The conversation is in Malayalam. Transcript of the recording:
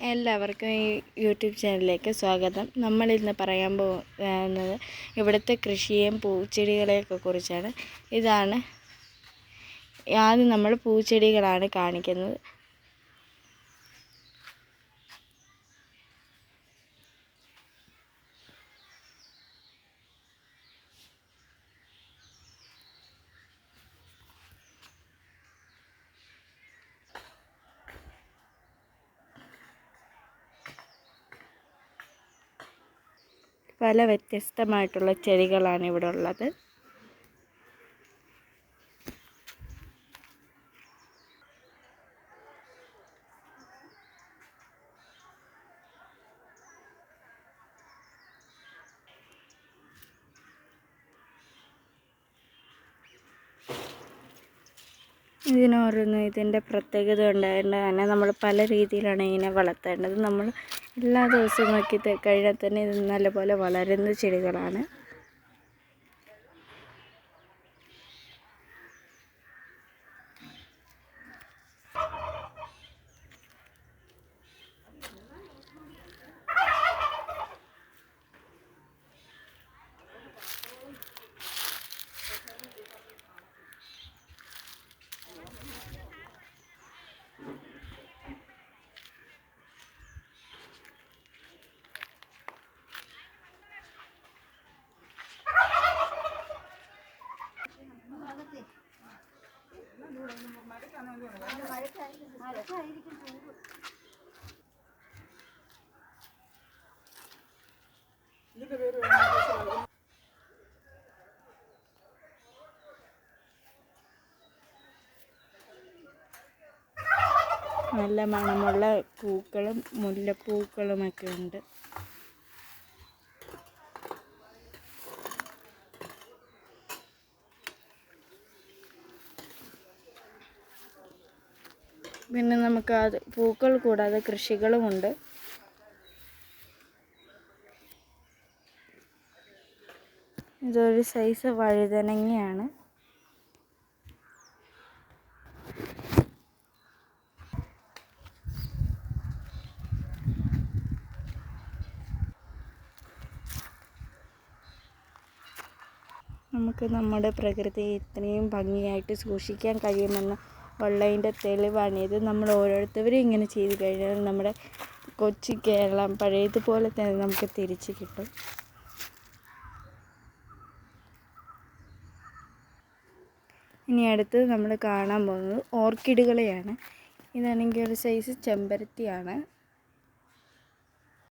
എല്ലാവർക്കും ഈ യൂട്യൂബ് ചാനലിലേക്ക് സ്വാഗതം. നമ്മളിന്ന് പറയാൻ പോകുന്നത് ഇവിടുത്തെ കൃഷിയെയും പൂച്ചെടികളെയൊക്കെ കുറിച്ചാണ്. ആദ്യം നമ്മൾ പൂച്ചെടികളാണ് കാണിക്കുന്നത്. പല വ്യത്യസ്തമായിട്ടുള്ള ചെടികളാണ് ഇവിടെ ഉള്ളത്. ഇതിനോരോന്നും ഇതിൻ്റെ പ്രത്യേകത ഉണ്ടായതുകൊണ്ട് തന്നെ നമ്മൾ പല രീതിയിലാണ് ഇതിനെ വളർത്തേണ്ടത്. നമ്മൾ എല്ലാ ദിവസവും നോക്കി കഴിഞ്ഞാൽ തന്നെ ഇത് നല്ലപോലെ വളരുന്ന ചെടികളാണ്. നല്ല മണമുള്ള പൂക്കളും മുല്ലപ്പൂക്കളുമൊക്കെ ഉണ്ട്. പിന്നെ നമുക്ക് അത് പൂക്കൾ കൂടാതെ കൃഷികളുമുണ്ട്. ഇതൊരു സൈസ് വഴുതനങ്ങയാണ്. നമുക്ക് നമ്മുടെ പ്രകൃതിയെ ഇത്രയും ഭംഗിയായിട്ട് സൂക്ഷിക്കാൻ കഴിയുമെന്ന് ഉള്ളതിൻ്റെ തെളിവാണിത്. നമ്മൾ ഓരോരുത്തരും ഇങ്ങനെ ചെയ്തു കഴിഞ്ഞാൽ നമ്മുടെ കൊച്ചു കേരളം പഴയതുപോലെ തന്നെ നമുക്ക് തിരിച്ചു കിട്ടും. ഇനി അടുത്തത് നമ്മൾ കാണാൻ പോകുന്നത് ഓർക്കിഡുകളെയാണ്. ഇതാണെങ്കിൽ ഒരു സൈസ് ചെമ്പരത്തിയാണ്.